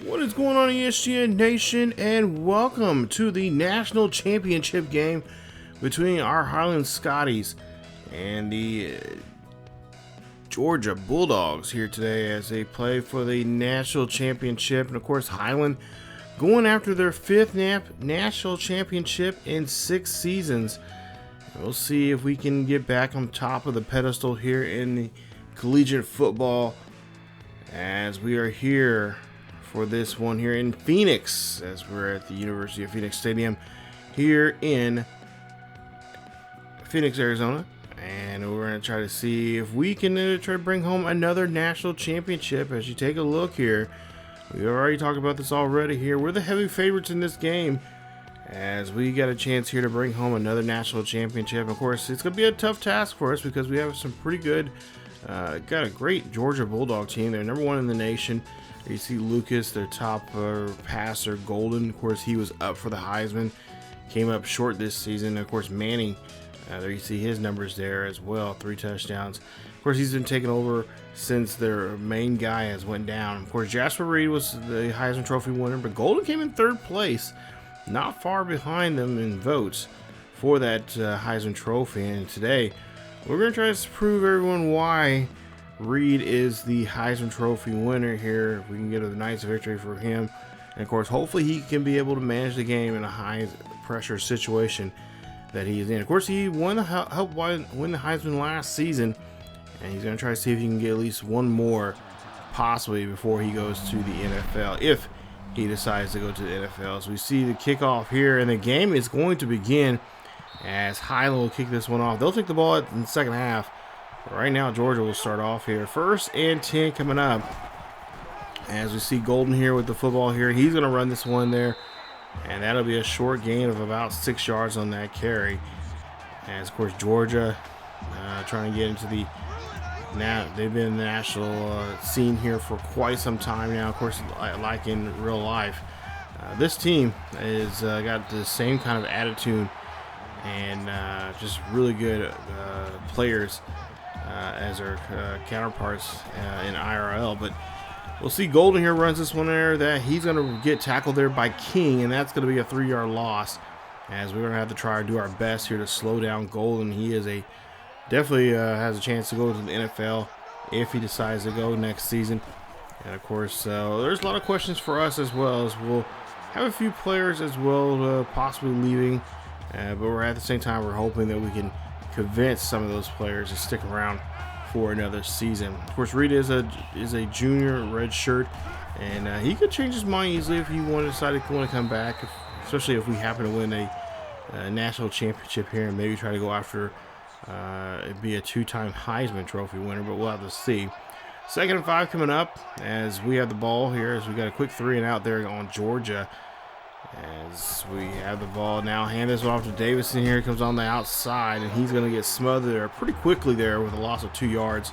What is going on, ESGN Nation, and welcome to the National Championship game between our Highland Scotties and the Georgia Bulldogs here today as they play for the National Championship. And of course, Highland going after their fifth National Championship in 6 seasons. We'll see if we can get back on top of the pedestal here in the collegiate football as we are here for this one here in Phoenix, as we're at the University of Phoenix Stadium here in Phoenix, Arizona. And we're going to try to see if we can try to bring home another national championship. As you take a look here, we've already talked about this already here. We're the heavy favorites in this game as we got a chance here to bring home another national championship. Of course, it's going to be a tough task for us because we have some pretty good, got a great Georgia Bulldog team. They're number 1 in the nation. You see Lucas, their top passer, Golden. Of course, he was up for the Heisman. Came up short this season. Of course, Manning, there you see his numbers there as well. 3 touchdowns. Of course, he's been taken over since their main guy has went down. Of course, Jasper Reid was the Heisman Trophy winner, but Golden came in 3rd place. Not far behind them in votes for that Heisman Trophy. And today, we're going to try to prove everyone why Reid is the Heisman Trophy winner here. If we can get a nice victory for him. And of course, hopefully he can be able to manage the game in a high pressure situation that he is in. Of course, he won helped win the Heisman last season. And he's going to try to see if he can get at least one more possibly before he goes to the NFL. If he decides to go to the NFL. So we see the kickoff here, and the game is going to begin as Highland will kick this one off. They'll take the ball in the second half. Right now, Georgia will start off here. 1st and 10 coming up. As we see Golden here with the football here. He's going to run this one there. And that'll be a short gain of about 6 yards on that carry. As, of course, Georgia trying to get into the... Now, they've been in the national scene here for quite some time now. Of course, like in real life. This team is got the same kind of attitude and just really good players as our counterparts in IRL. But we'll see Golden here runs this one there. That he's going to get tackled there by King, and that's going to be a 3-yard loss. As we're going to have to try to do our best here to slow down Golden. He is definitely has a chance to go to the NFL if he decides to go next season. And of course, there's a lot of questions for us as well, as we'll have a few players as well possibly leaving. But we're at the same time, we're hoping that we can convince some of those players to stick around for another season. Of course, Reid is a junior red shirt, and he could change his mind easily if he decided to want to come back, especially if we happen to win a national championship here and maybe try to go after it'd be a 2-time Heisman Trophy winner, but we'll have to see. 2nd and 5 coming up as we have the ball here, as we got a quick 3 and out there on Georgia. As we have the ball now, hand this off to Davison here. He comes on the outside, and he's going to get smothered there pretty quickly there with a loss of 2 yards.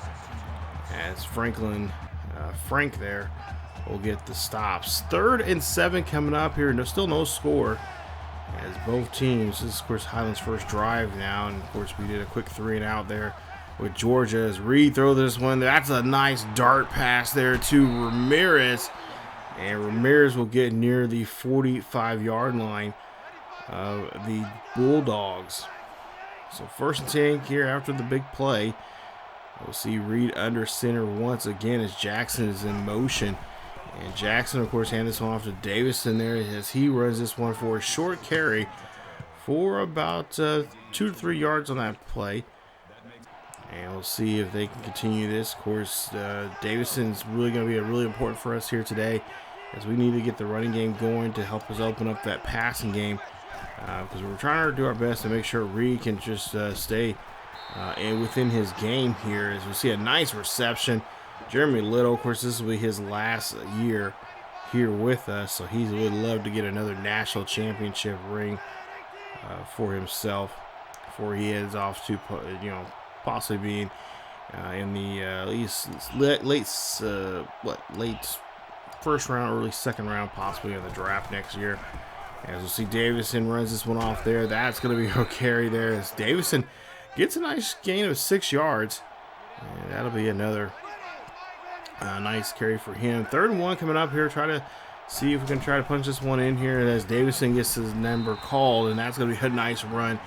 As Frank there will get the stops. 3rd and 7 coming up here. Still no score. As both teams, this is of course Highland's first drive now, and of course we did a quick 3 and out there with Georgia as Reid throws this one. That's a nice dart pass there to Ramirez, and Ramirez will get near the 45-yard line of the Bulldogs. So 1st and 10 here after the big play. We'll see Reid under center once again as Jackson is in motion. And Jackson, of course, hand this one off to Davison there as he runs this one for a short carry for about 2 to 3 yards on that play. And we'll see if they can continue this. Of course, Davison's really going to be really important for us here today as we need to get the running game going to help us open up that passing game. Because we're trying to do our best to make sure Reid can just stay within his game here. As we see a nice reception. Jeremy Little, of course, this will be his last year here with us, so he would love to get another national championship ring for himself before he heads off to, possibly being in the late 1st round, early 2nd round, possibly in the draft next year. As we'll see, Davison runs this one off there. That's going to be her carry there as Davison gets a nice gain of 6 yards, and that'll be another nice carry for him. 3rd and 1 coming up here. Try to See if we can try to punch this one in here as Davison gets his number called, and that's going to be a nice run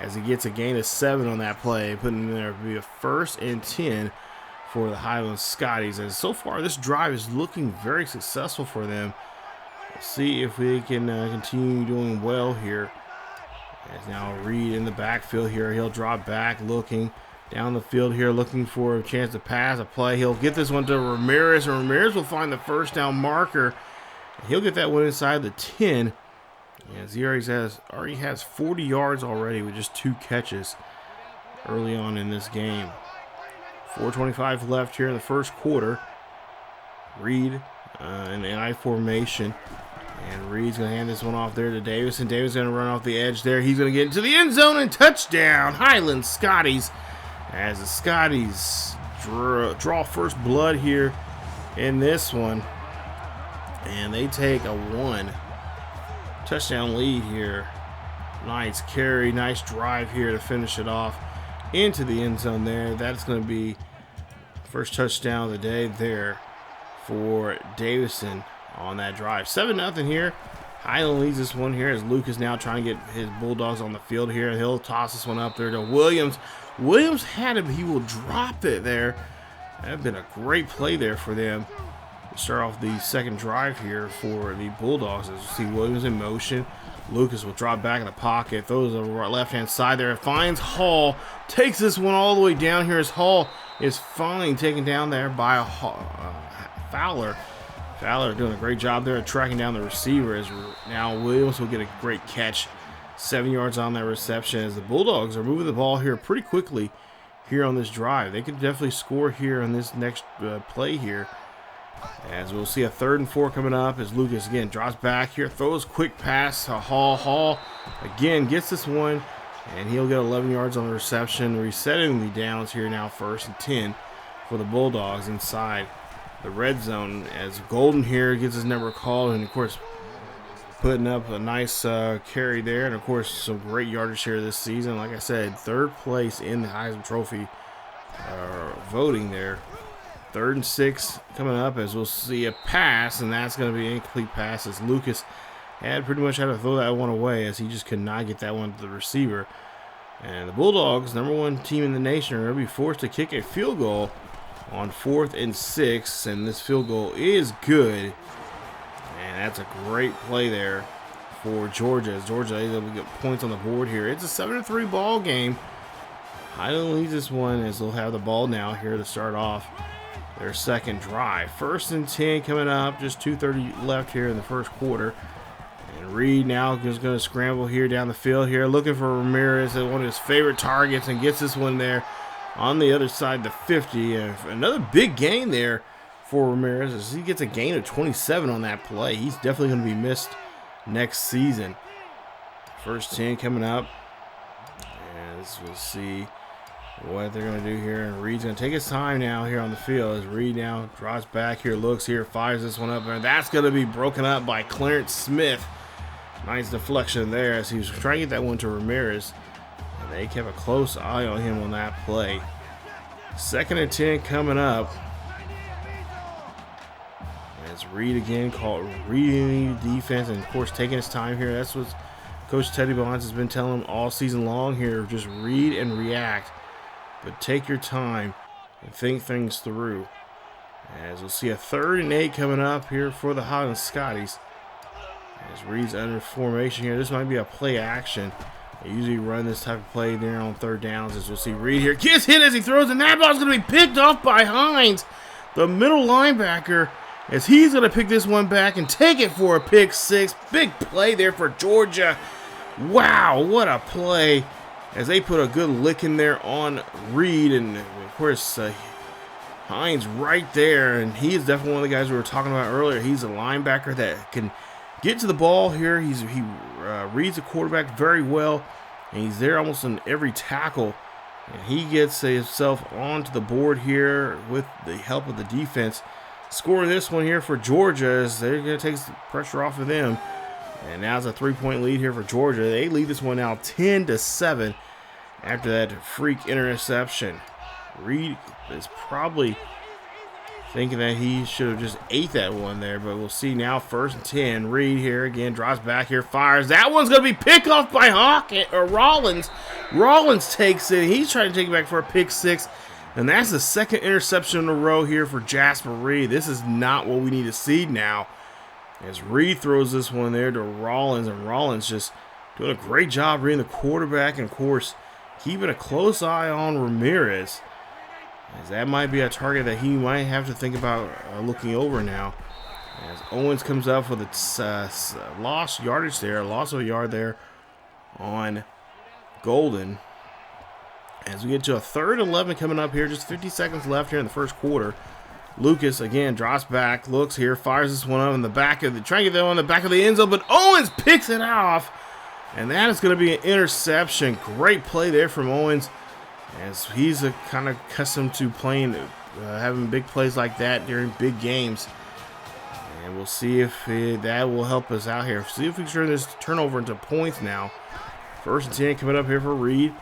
as he gets a gain of 7 on that play, putting in there to be a 1st and 10 for the Highland Scotties. And so far, this drive is looking very successful for them. Let's see if we can continue doing well here. As now Reid in the backfield here, he'll drop back, looking down the field here, looking for a chance to pass a play. He'll get this one to Ramirez, and Ramirez will find the first down marker. He'll get that one inside the 10. As he already has 40 yards already with just 2 catches early on in this game. 4:25 left here in the first quarter. Reid in the I formation. And Reid's going to hand this one off there to Davison. Davis going to run off the edge there. He's going to get into the end zone and touchdown. Highland Scotties. As the Scotties draw first blood here in this one. And they take a 1 touchdown lead here. Nice carry, nice drive here to finish it off into the end zone there. That's going to be first touchdown of the day there for Davison on that drive. 7-0 here. Highland leads this one here as Luke is now trying to get his Bulldogs on the field here. He'll toss this one up there to Williams. Williams had him. He will drop it there. That would have been a great play there for them. Start off the second drive here for the Bulldogs. As you see Williams in motion. Lucas will drop back in the pocket, throws the left-hand side there, finds Hall, takes this one all the way down here as Hall is finally taken down there by a Fowler. Fowler doing a great job there at tracking down the receiver, as now Williams will get a great catch. 7 yards on that reception as the Bulldogs are moving the ball here pretty quickly here on this drive. They could definitely score here on this next play here. As we'll see a 3rd and 4 coming up as Lucas again drops back here, throws quick pass to Hall. Hall again gets this one, and he'll get 11 yards on the reception, resetting the downs here now 1st and 10 for the Bulldogs inside the red zone as Golden here gets his number called, and of course putting up a nice carry there, and of course some great yardage here this season. Like I said, 3rd place in the Heisman Trophy voting there. 3rd and 6 coming up as we'll see a pass, and that's going to be an incomplete pass as Lucas had pretty much had to throw that one away as he just could not get that one to the receiver. And the Bulldogs, #1 team in the nation, are going to be forced to kick a field goal on 4th and 6, and this field goal is good. And that's a great play there for Georgia as Georgia is able to get points on the board here. It's a 7-3 ball game. Highland leads this one as they'll have the ball now here to start off their second drive. 1st and 10 coming up, just 2:30 left here in the first quarter. And Reid now is going to scramble here down the field here, looking for Ramirez at one of his favorite targets, and gets this one there on the other side, the 50. Another big gain there for Ramirez as he gets a gain of 27 on that play. He's definitely going to be missed next season. 1st 10 coming up, as we'll see what they're going to do here. And Reid's going to take his time now here on the field as Reid now drops back here, looks here, fires this one up, and that's going to be broken up by Clarence Smith. Nice deflection there as he was trying to get that one to Ramirez, and they kept a close eye on him on that play. 2nd and 10 coming up as Reid again called reading the defense, and of course taking his time here. That's what Coach Teddy Bonds has been telling him all season long here. Just read and react, but take your time and think things through. As we'll see a 3rd and 8 coming up here for the Highland Scotties. As Reid's under formation here, this might be a play action. They usually run this type of play there on 3rd downs. As we'll see Reid here gets hit as he throws, and that ball's going to be picked off by Hines, the middle linebacker, as he's going to pick this one back and take it for a pick 6. Big play there for Georgia. Wow, what a play, as they put a good lick in there on Reid, and of course Hines right there, and he is definitely one of the guys we were talking about earlier. He's a linebacker that can get to the ball here. He reads the quarterback very well, and he's there almost in every tackle, and he gets himself onto the board here with the help of the defense. Scoring this one here for Georgia as they're going to take some pressure off of them. And now it's a 3-point lead here for Georgia. They lead this one now 10-7 after that freak interception. Reid is probably Thinking that he should have just ate that one there, but we'll see now. 1st and 10. Reid here again, drops back here, fires. That one's going to be picked off by Rollins. Rollins takes it. He's trying to take it back for a pick 6. And that's the 2nd interception in a row here for Jasper Reid. This is not what we need to see now. As Reid throws this one there to Rollins, and Rollins just doing a great job reading the quarterback, and of course, keeping a close eye on Ramirez. As that might be a target that he might have to think about looking over now. As Owens comes up with a lost yardage there, a loss of a yard there on Golden. As we get to a 3rd and 11 coming up here, just 50 seconds left here in the 1st quarter. Lucas again drops back, looks here, fires this one up in the back of the, trying to get that on the back of the end zone, but Owens picks it off, and that is going to be an interception. Great play there from Owens, as he's kind of accustomed to playing, having big plays like that during big games. And we'll see if that will help us out here. See if we can turn this turnover into points now. 1st and 10 coming up here for Reid.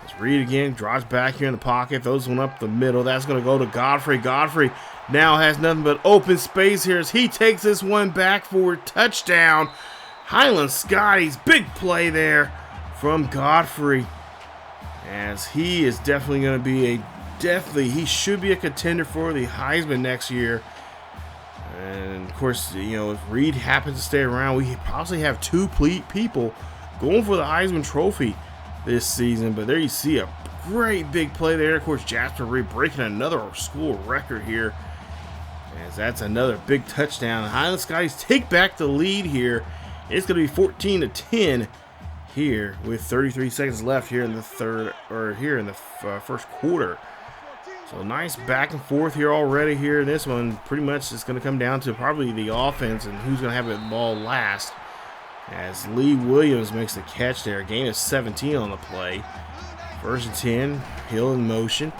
As Reid again drops back here in the pocket, throws one up the middle. That's going to go to Godfrey. Godfrey now has nothing but open space here as he takes this one back for a touchdown. Highland Scotties, big play there from Godfrey. As he is definitely going to be he should be a contender for the Heisman next year. And of course, you know, if Reid happens to stay around, we possibly have 2 people going for the Heisman Trophy this season. But there you see a great big play there. Of course, Jasper Reid breaking another school record here, as that's another big touchdown. Highland Scotties take back the lead here. It's going to be 14-10 here with 33 seconds left here in the 1st quarter. So nice back and forth here already here. This one pretty much is going to come down to probably the offense and who's going to have the ball last. As Lee Williams makes the catch there. Gain of 17 on the play. 1st and 10. Hill in motion.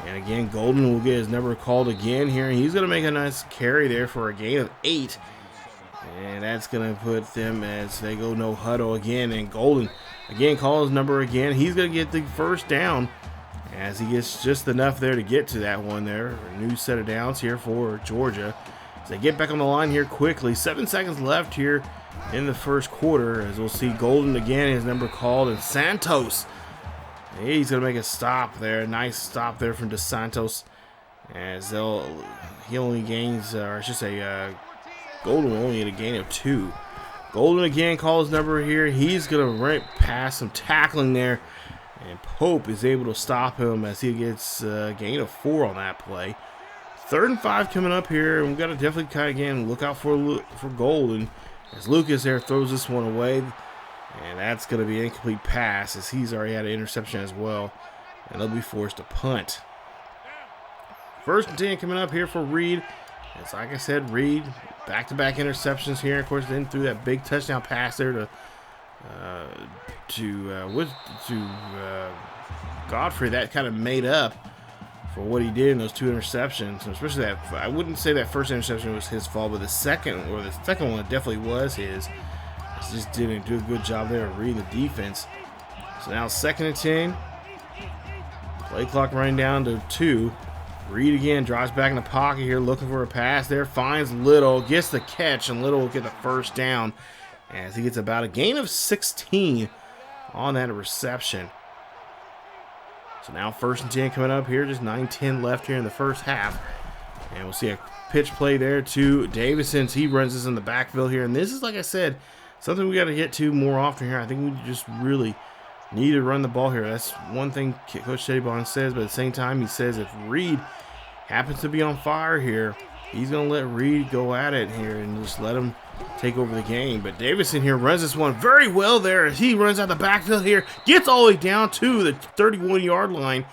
And again, Golden will get his number called again here. And he's going to make a nice carry there for a gain of 8. And that's going to put them as they go no huddle again. And Golden again calls number again. He's going to get the 1st down as he gets just enough there to get to that one there. A new set of downs here for Georgia. As they get back on the line here quickly. 7 seconds left here in the 1st quarter, as we'll see Golden again, his number called, and Santos, he's going to make a stop there. Nice stop there from DeSantos, as he only gains, or I should say, Golden will only get a gain of 2. Golden again calls number here. He's going to run past some tackling there, and Pope is able to stop him as he gets a gain of 4 on that play. 3rd and 5 coming up here, and we've got to definitely kind of again look out for Golden. As Lucas there throws this one away, and that's going to be an incomplete pass as he's already had an interception as well, and they'll be forced to punt. 1st and 10 coming up here for Reid. It's like I said, Reid back-to-back interceptions here. Of course, then threw that big touchdown pass there to Godfrey. That kind of made up for what he did in those 2 interceptions, especially that. I wouldn't say that 1st interception was his fault, but the second one definitely was his. He just didn't do a good job there of reading the defense. So now 2nd and 10. Play clock running down to 2. Reid again drives back in the pocket here, looking for a pass there. Finds Little, gets the catch, and Little will get the 1st down as he gets about a gain of 16 on that reception. So now 1st and 10 coming up here, just 9-10 left here in the 1st half. And we'll see a pitch play there to Davison. He runs this in the backfield here. And this is, like I said, something we got to get to more often here. I think we just really need to run the ball here. That's one thing Coach Teddy Bond says, but at the same time, he says if Reid happens to be on fire here, he's going to let Reid go at it here and just let him take over the game. But Davison here runs this one very well there as he runs out the backfield here, gets all the way down to the 31-yard line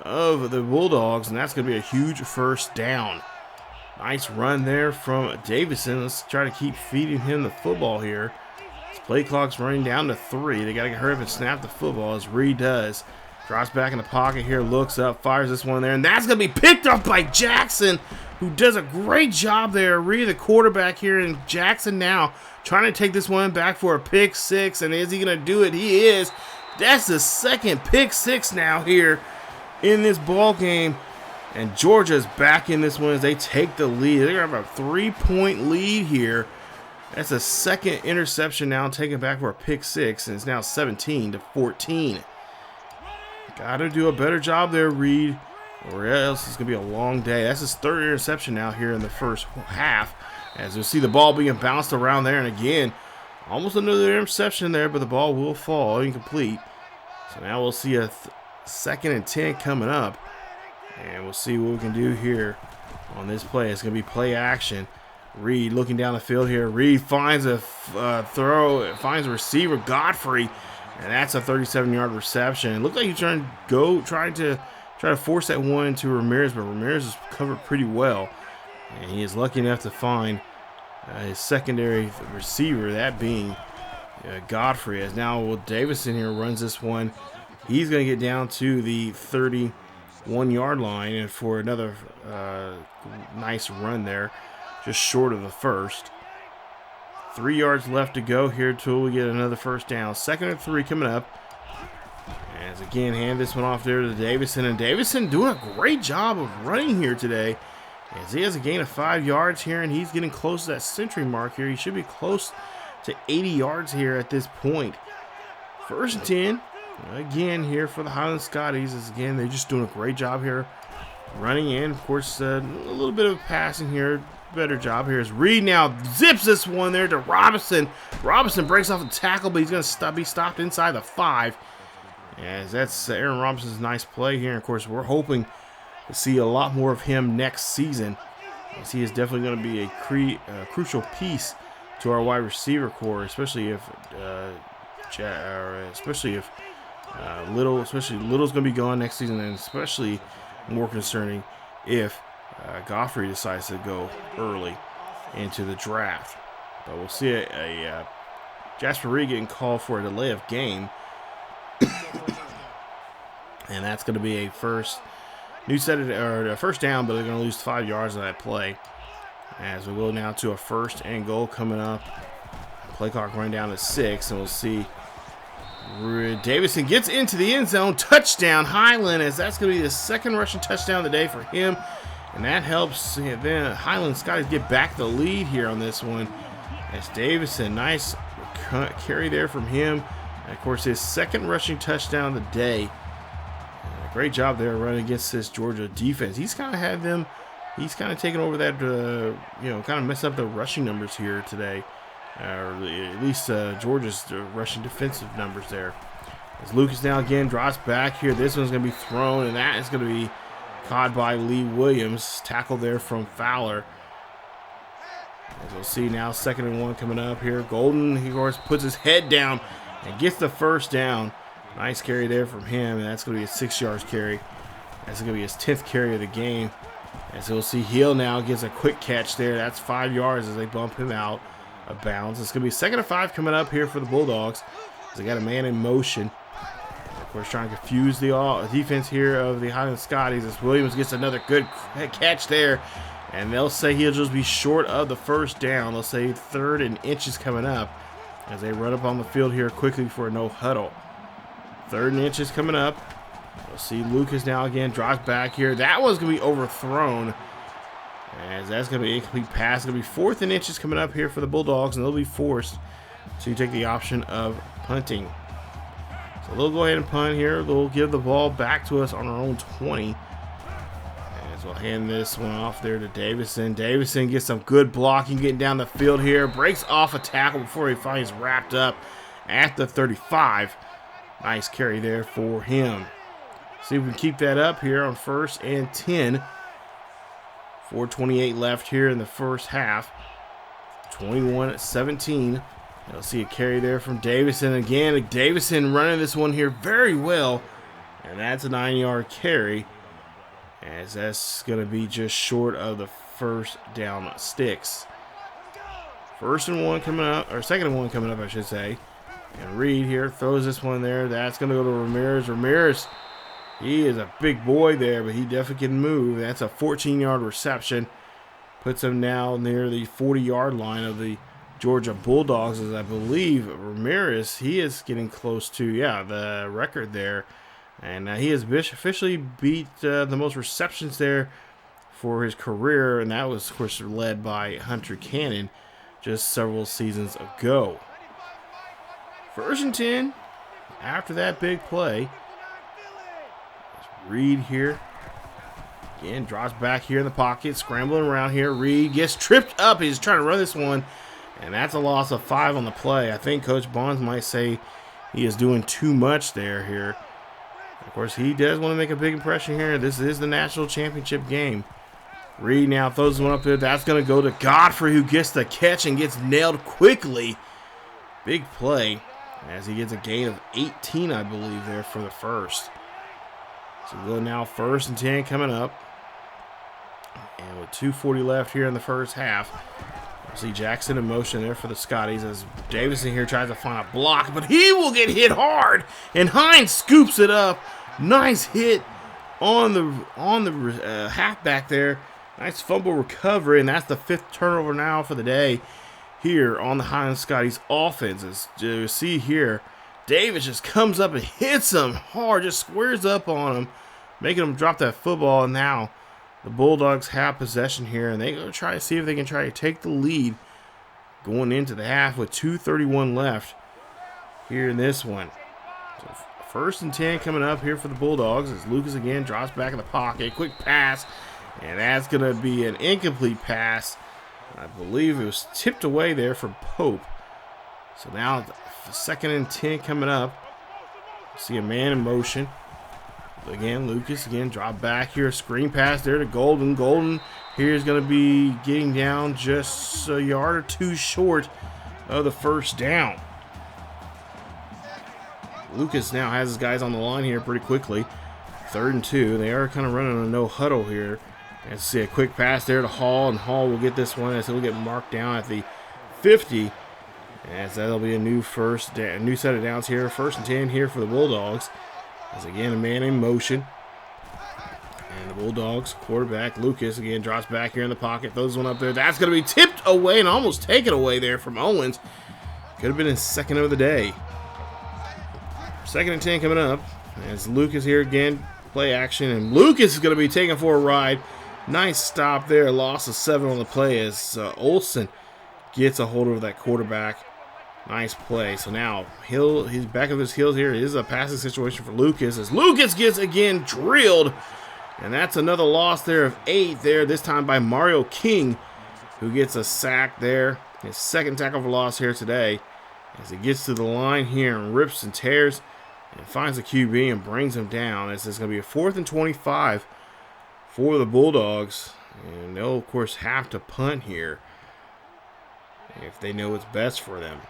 of the Bulldogs, and that's going to be a huge 1st down. Nice run there from Davison. Let's try to keep feeding him the football here. This play clock's running down to 3. They got to hurry up and snap the football as Reid does. Drops back in the pocket here, looks up, fires this one there, and that's going to be picked up by Jackson, who does a great job there. Reid, the quarterback here, and Jackson now trying to take this one back for a pick 6, and is he going to do it? He is. That's the 2nd pick 6 now here in this ball game And Georgia's back in this one as they take the lead. They're going to have a 3-point lead here. That's a second interception now, taken back for a pick six, and it's now 17-14. Got to do a better job there, Reid, or else it's going to be a long day. That's his third interception now here in the first half, as you'll see the ball being bounced around there, and again, almost another interception there, but the ball will fall incomplete. So now we'll see a 2nd and 10 coming up, and we'll see what we can do here on this play. It's going to be play action. Reid looking down the field here. Reid finds a throw, finds a receiver, Godfrey, and that's a 37-yard reception. It looked like he's trying to force that one to Ramirez, but Ramirez is covered pretty well, and he is lucky enough to find his secondary receiver, that being Godfrey. As now Will Davison here runs this one. He's going to get down to the 31-yard line, and for another nice run there, just short of the first. 3 yards left to go here till we get another first down. 2nd and 3 coming up. As again, hand this one off there to Davison, and Davison doing a great job of running here today, as he has a gain of 5 yards here, and he's getting close to that century mark here. He should be close to 80 yards here at this point. 1st and 10 again here for the Highland Scotties. As again, they're just doing a great job here running in. Of course, a little bit of passing here. Better job here as Reid now zips this one there to Robinson. Robinson breaks off the tackle, but he's going to be stopped inside the 5. As that's Aaron Robinson's nice play here. And of course, we're hoping to see a lot more of him next season, as he is definitely going to be a crucial piece to our wide receiver core, especially if Little's going to be gone next season, and especially more concerning if Godfrey decides to go early into the draft. But we'll see a Jasper Reid getting called for a delay of game. And that's going to be a first down, but they're going to lose 5 yards on that play. As we go now to a 1st and goal coming up. Play clock running down to 6, and we'll see Davison gets into the end zone. Touchdown, Highland, as that's going to be the 2nd rushing touchdown of the day for him. And that helps then Highland Scotties get back the lead here on this one. As Davison, nice carry there from him. And of course, his 2nd rushing touchdown of the day. Great job there running against this Georgia defense. He's kind of taken over that, kind of messed up the rushing numbers here today. Or at least Georgia's rushing defensive numbers there. As Lucas now again drops back here. This one's going to be thrown, and that is going to be caught by Lee Williams. Tackle there from Fowler. As we'll see now, 2nd and 1 coming up here. Golden, he of course puts his head down and gets the first down. Nice carry there from him, and that's going to be a 6-yard carry. That's going to be his 10th carry of the game. As we'll see, Hill now gets a quick catch there. That's 5 yards as they bump him out of bounds. It's going to be 2nd and 5 coming up here for the Bulldogs. They got a man in motion. Of course, trying to confuse the defense here of the Highland Scotties, as Williams gets another good catch there. And they'll say he'll just be short of the first down. They'll say 3rd and inches coming up as they run up on the field here quickly for a no huddle. 3rd and inches coming up. We'll see Lucas now again drops back here. That one's going to be overthrown, as that's going to be an incomplete pass. It's going to be 4th and inches coming up here for the Bulldogs, and they'll be forced to take the option of punting. So they'll go ahead and punt here. They'll give the ball back to us on our own 20. As we'll hand this one off there to Davison. Davison gets some good blocking, getting down the field here. Breaks off a tackle before he finds wrapped up at the 35. Nice carry there for him. See if we can keep that up here on 1st and 10. 4:28 left here in the first half. 21-17. You'll see a carry there from Davison. Again, Davison running this one here very well. And that's a 9-yard carry, as that's going to be just short of the first down sticks. 1st and 1 coming up, or 2nd and 1 coming up, I should say. And Reid here throws this one there. That's going to go to Ramirez. Ramirez, he is a big boy there, but he definitely can move. That's a 14-yard reception. Puts him now near the 40-yard line of the Georgia Bulldogs, as I believe Ramirez, he is getting close to, the record there. And he has officially beat the most receptions there for his career, and that was, of course, led by Hunter Cannon just several seasons ago. 1st and 10 after that big play. Reid here. Again, drops back here in the pocket, scrambling around here. Reid gets tripped up. He's trying to run this one, and that's a loss of 5 on the play. I think Coach Bonds might say he is doing too much here. Of course, he does want to make a big impression here. This is the national championship game. Reid now throws one up there. That's going to go to Godfrey, who gets the catch and gets nailed quickly. Big play as he gets a gain of 18, I believe, there for the first. So we go now 1st and 10 coming up. And with 2:40 left here in the first half, we'll see Jackson in motion there for the Scotties as Davison here tries to find a block, but he will get hit hard, and Hines scoops it up. Nice hit on the halfback there. Nice fumble recovery, and that's the 5th turnover now for the day here on the Highland Scotties offense. As you see here, Davis just comes up and hits him hard, just squares up on him, making him drop that football. And now the Bulldogs have possession here, and they're going to try to see if they can try to take the lead going into the half with 2:31 left here in this one. So 1st and 10 coming up here for the Bulldogs as Lucas again drops back in the pocket. Quick pass, and that's going to be an incomplete pass. I believe it was tipped away there for Pope. So now 2nd and 10 coming up. See a man in motion. Again, Lucas again drop back here. Screen pass there to Golden. Golden here is going to be getting down just a yard or 2 short of the 1st down. Lucas now has his guys on the line here pretty quickly. 3rd and 2. They are kind of running a no huddle here. And see a quick pass there to Hall, and Hall will get this one as he'll get marked down at the 50. As that'll be a new set of downs here. 1st and 10 here for the Bulldogs. As again a man in motion. And the Bulldogs quarterback Lucas again drops back here in the pocket. Throws one up there. That's going to be tipped away and almost taken away there from Owens. Could have been his 2nd of the day. 2nd and 10 coming up. As Lucas here again, play action. And Lucas is going to be taken for a ride. Nice stop there. Loss of 7 on the play as Olsen gets a hold of that quarterback. Nice play. So now he's back of his heels here. It is a passing situation for Lucas as Lucas gets again drilled. And that's another loss there of 8 there, this time by Mario King, who gets a sack there. His 2nd tackle for loss here today as he gets to the line here and rips and tears and finds the QB and brings him down. This is going to be a 4th and 25 for the Bulldogs. And they'll, of course, have to punt here if they know what's best for them.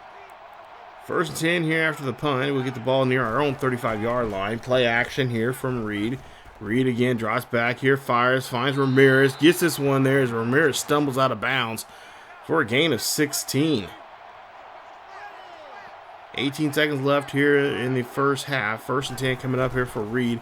1st and 10 here after the punt. We'll get the ball near our own 35-yard line. Play action here from Reid. Reid again drops back here, fires, finds Ramirez, gets this one there as Ramirez stumbles out of bounds for a gain of 16. 18 seconds left here in the first half. 1st and 10 coming up here for Reid.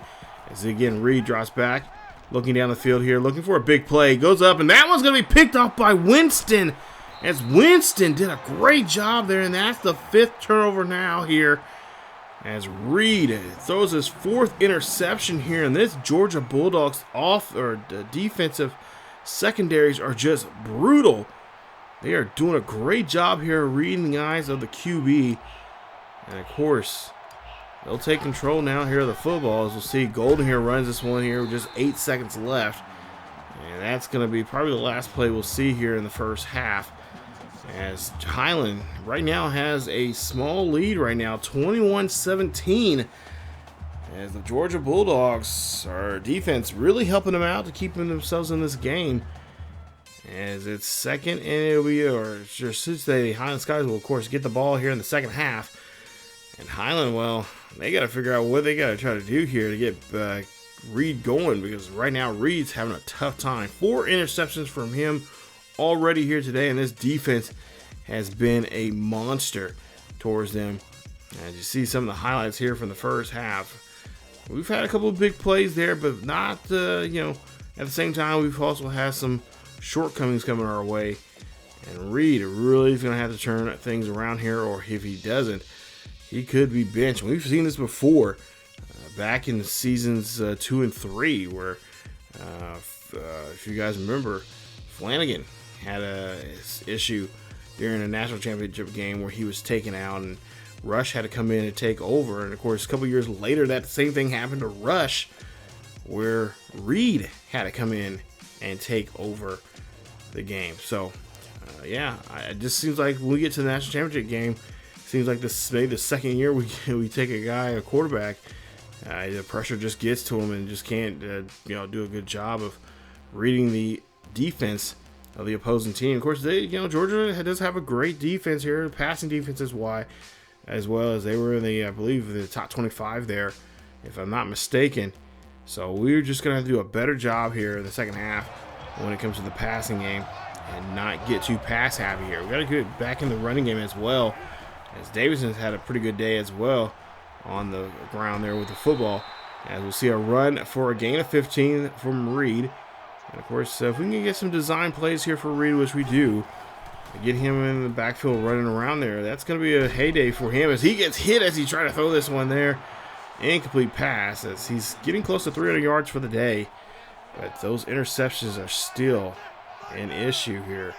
As again, Reid drops back, looking down the field here, looking for a big play. Goes up, and that one's going to be picked off by Winston. As Winston did a great job there, and that's the 5th turnover now here. As Reid throws his 4th interception here, and this Georgia Bulldogs defensive secondaries are just brutal. They are doing a great job here reading the eyes of the QB. And of course, they'll take control now here of the football. As we'll see, Golden here runs this one here with just 8 seconds left. And that's going to be probably the last play we'll see here in the first half. As Highland right now has a small lead right now, 21-17. As the Georgia Bulldogs, our defense really helping them out to keep themselves in this game. As it's 2nd and it'll be, or should say, Highland Scotties will of course get the ball here in the 2nd half. And Highland, well, they got to figure out what they got to try to do here to get Reid going, because right now Reid's having a tough time. 4 interceptions from him already here today, and this defense has been a monster towards them. As you see some of the highlights here from the first half, we've had a couple of big plays there, but not, at the same time, we've also had some shortcomings coming our way. And Reid really is going to have to turn things around here, or if he doesn't, he could be benched. We've seen this before. back in seasons 2 and 3, where if you guys remember, Flanagan had a issue during a national championship game where he was taken out and Rush had to come in and take over. And of course, a couple years later, that same thing happened to Rush, where Reid had to come in and take over the game. So yeah, it just seems like when we get to the national championship game, it seems like this maybe the second year we take a quarterback, the pressure just gets to him and just can't do a good job of reading the defense of the opposing team. Of course, Georgia does have a great defense here. Passing defense is why, as well as they were in the, I believe, the top 25 there, if I'm not mistaken. So we're just going to have to do a better job here in the second half when it comes to the passing game and not get too pass happy here. We got to get back in the running game as well, as Davidson's had a pretty good day as well on the ground there with the football. As we'll see a run for a gain of 15 from Reid. And of course, if we can get some design plays here for Reid, which we do, get him in the backfield running around there, that's going to be a heyday for him as he gets hit as he tries to throw this one there. Incomplete pass as he's getting close to 300 yards for the day. But those interceptions are still an issue here.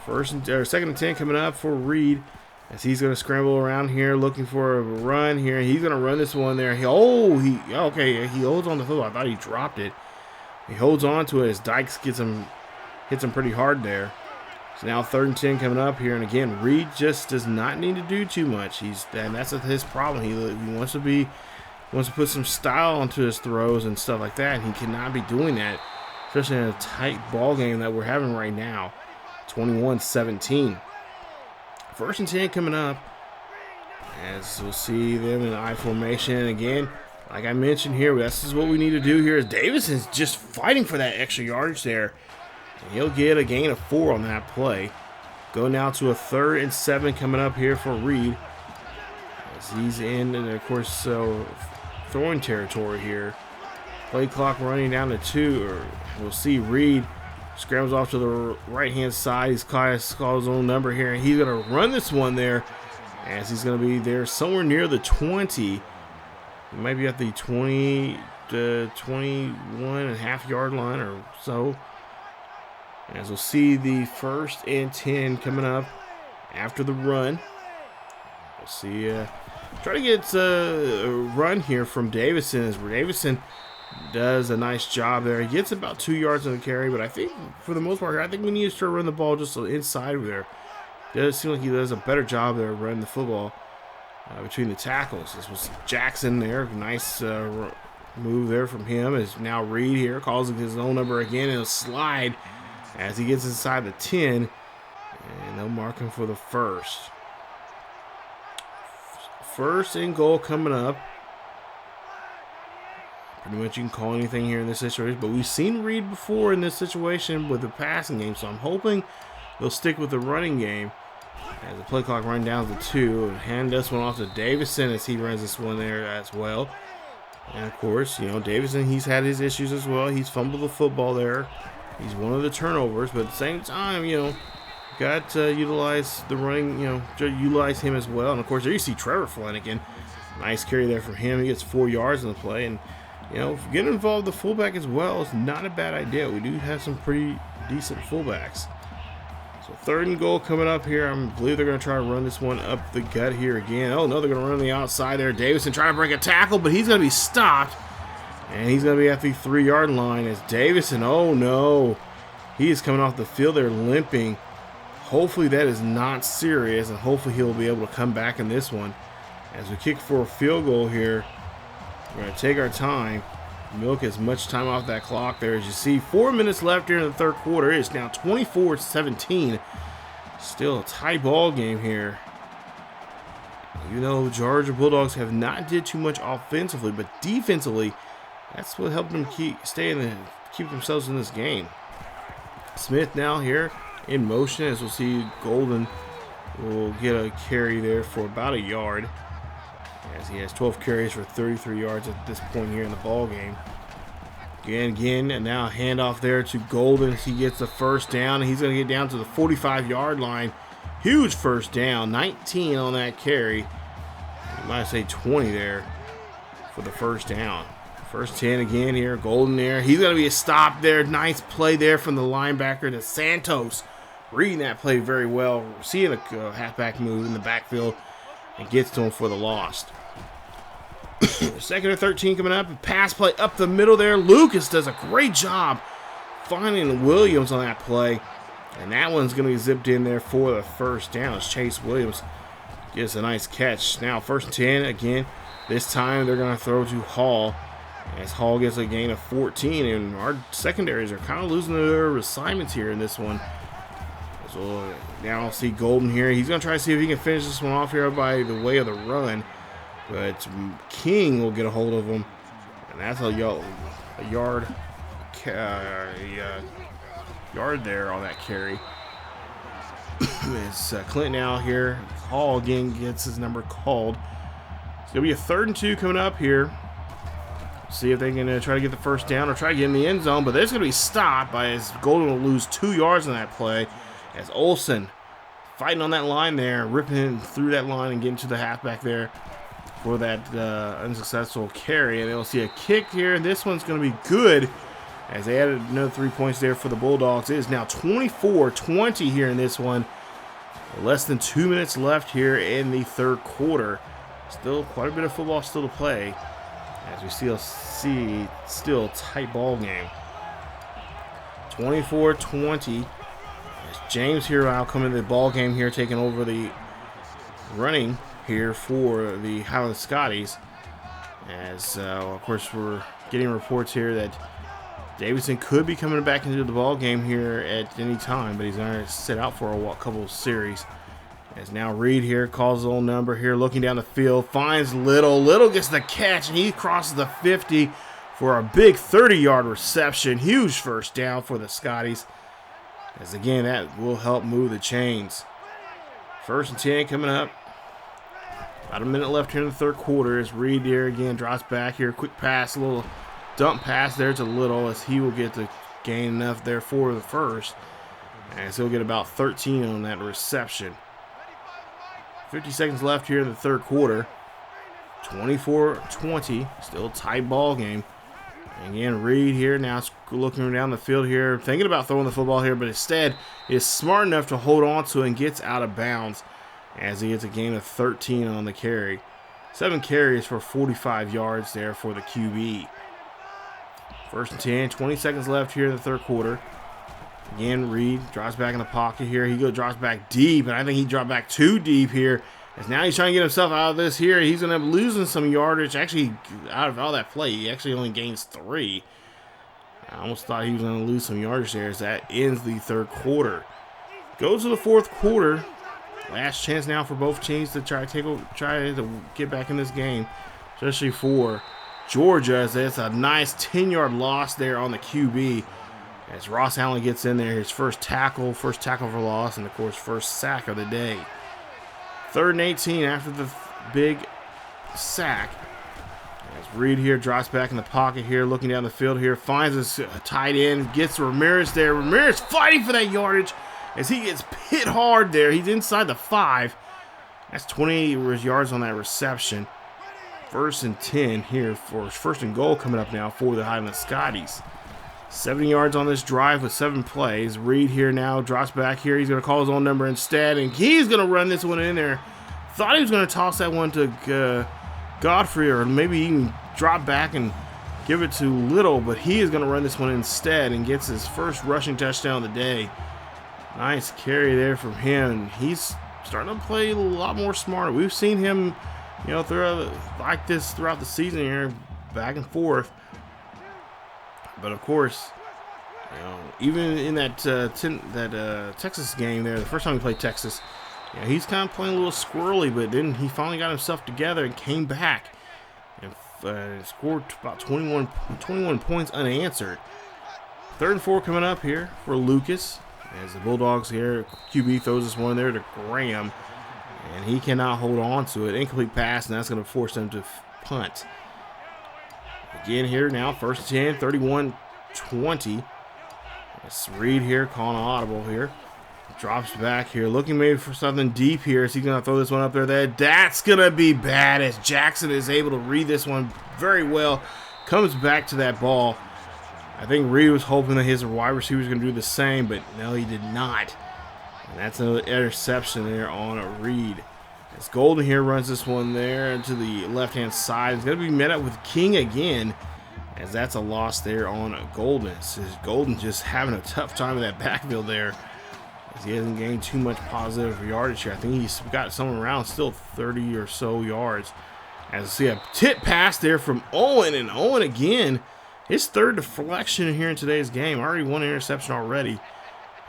Second and 10 coming up for Reid as he's going to scramble around here looking for a run here. He's going to run this one there. He holds on the football. I thought he dropped it. He holds on to it as Dykes hits him pretty hard there. So now 3rd and 10 coming up here, and again, Reid just does not need to do too much. And that's his problem. He wants to put some style onto his throws and stuff like that. And he cannot be doing that, especially in a tight ball game that we're having right now. 21-17. 1st and 10 coming up, as we'll see them in I formation again. Like I mentioned here, this is what we need to do here. Is Davidson's just fighting for that extra yardage there. And he'll get a gain of 4 on that play. Go now to a 3rd and 7 coming up here for Reid. As he's in, and of course, throwing territory here. Play clock running down to 2. We'll see Reid scrambles off to the right-hand side. He's called his own number here, and he's going to run this one there. As he's going to be there somewhere near the 20. He might be at the 20 to 21.5 yard line or so. As we'll see the 1st and 10 coming up after the run. We'll see, try to get a run here from Davidson, as Davidson does a nice job there. He gets about 2 yards on the carry, but I think for the most part, I think we need to start running the ball just inside there. It does seem like he does a better job there running the football between the tackles. This was Jackson there. Nice move there from him. As now Reid here calls his own number again and a slide as he gets inside the 10. And they'll mark him for the 1st. 1st and goal coming up. Pretty much you can call anything here in this situation, but we've seen Reid before in this situation with the passing game, so I'm hoping they'll stick with the running game. As the play clock runs down to 2, and hand this one off to Davidson as he runs this one there as well. And of course, Davidson, he's had his issues as well. He's fumbled the football there. He's one of the turnovers, but at the same time, got to utilize the running, utilize him as well. And of course, there you see Trevor Flanagan. Nice carry there from him. He gets 4 yards in the play. And, getting involved the fullback as well is not a bad idea. We do have some pretty decent fullbacks. So 3rd and goal coming up here. I believe they're going to try to run this one up the gut here again. Oh, no, they're going to run on the outside there. Davidson trying to break a tackle, but he's going to be stopped. And he's going to be at the 3 yard line as Davidson, oh no, he is coming off the field there limping. Hopefully that is not serious, and hopefully he'll be able to come back in this one. As we kick for a field goal here, we're going to take our time, milk as much time off that clock there as you see. 4 minutes left here in the 3rd quarter. It's now 24-17. Still a tight ball game here. Georgia Bulldogs have not did too much offensively, but defensively, that's what helped them keep themselves in this game. Smith now here in motion, as we'll see Golden will get a carry there for about a yard, as he has 12 carries for 33 yards at this point here in the ball game. Again, and now a handoff there to Golden. He gets the 1st down, and he's going to get down to the 45 yard line. Huge 1st down, 19 on that carry. You might say 20 there. for the first down. First 10 again here. Golden there. He's going to be a stop there. Nice play there from the linebacker to Santos. Reading that play very well. Seeing a halfback move in the backfield and gets to him for the loss. Second and 13 coming up. A pass play up the middle there. Lucas does a great job finding Williams on that play. And that one's going to be zipped in there for the first down as Chase Williams gets a nice catch. Now first and 10 again. This time they're going to throw to Hall as Hall gets a gain of 14. And our secondaries are kind of losing their assignments here in this one. So now I'll see Golden here. He's going to try to see if he can finish this one off here by the way of the run. But King will get a hold of him. And that's a yard there on that carry. It's Clinton out here. Hall again gets his number called. It's going to be a 3rd and 2 coming up here. See if they can try to get the first down or try to get in the end zone. But there's going to be stopped by as Golden will lose 2 yards on that play. As Olsen fighting on that line there, ripping through that line and getting to the halfback there for that unsuccessful carry. And they'll see a kick here. This one's going to be good as they added another 3 points there for the Bulldogs. It is now 24-20 here in this one. Less than 2 minutes left here in the third quarter. Still quite a bit of football still to play as we still see a tight ball game. 24-20. James here now coming to the ball game here, taking over the running here for the Highland Scotties. As of course we're getting reports here that Davidson could be coming back into the ball game here at any time, but he's going to sit out for a couple of series. As now Reid here calls his own number here, looking down the field, finds Little. Little gets the catch, and he crosses the 50 for a big 30-yard reception. Huge first down for the Scotties. As again, that will help move the chains. First and 10 coming up. About a minute left here in the third quarter as Reid here again drops back here. Quick pass, a little dump pass there to Little as he will get to gain enough there for the first. As he'll get about 13 on that reception. 50 seconds left here in the third quarter. 24-20. Still a tight ball game. Again, Reid here now looking down the field here, thinking about throwing the football here, but instead is smart enough to hold on to it and gets out of bounds as he gets a gain of 13 on the carry. 7 carries for 45 yards there for the QB. First and 10, 20 seconds left here in the third quarter. Again, Reid drops back in the pocket here. He drops back deep, and I think he dropped back too deep here. As now he's trying to get himself out of this here. He's going to end up losing some yardage. Actually, out of all that play, he actually only gains 3. I almost thought he was going to lose some yardage there as that ends the third quarter. Goes to the fourth quarter. Last chance now for both teams to try to get back in this game, especially for Georgia, as it's a nice 10-yard loss there on the QB. As Ross Allen gets in there, his first tackle for loss, and of course first sack of the day. 3rd and 18 after the big sack. As Reid here drops back in the pocket here, looking down the field here, finds his tight end, gets Ramirez there. Ramirez fighting for that yardage as he gets hit hard there. He's inside the 5. That's 28 yards on that reception. 1st and 10 here for first and goal coming up now for the Highland Scotties. 70 yards on this drive with 7 plays. Reid here now drops back here. He's going to call his own number instead, and he's going to run this one in there. Thought he was going to toss that one to Godfrey, or maybe even drop back and give it to Little, but he is going to run this one instead and gets his first rushing touchdown of the day. Nice carry there from him. He's starting to play a lot more smart. We've seen him, throughout the season here, back and forth. But of course, even in that Texas game there, the first time he played Texas, he's kind of playing a little squirrely, but then he finally got himself together and came back and scored about 21 points unanswered. 3rd and 4 coming up here for Lucas. As the Bulldogs here, QB throws this one there to Graham, and he cannot hold on to it. Incomplete pass, and that's going to force them to punt. Again here now, 1st and 10, 31-20. It's Reid here calling an audible here. Drops back here, looking maybe for something deep here. Is he going to throw this one up there? That's going to be bad, as Jackson is able to read this one very well. Comes back to that ball. I think Reid was hoping that his wide receiver was going to do the same, but no, he did not. And that's another interception there on Reid. As Golden here runs this one there to the left-hand side. It's going to be met up with King again, as that's a loss there on Golden. So Golden just having a tough time in that backfield there, as he hasn't gained too much positive yardage here. I think he's got somewhere around still 30 or so yards. As you see a tip pass there from Owen, and Owen again, his third deflection here in today's game. Already one interception already.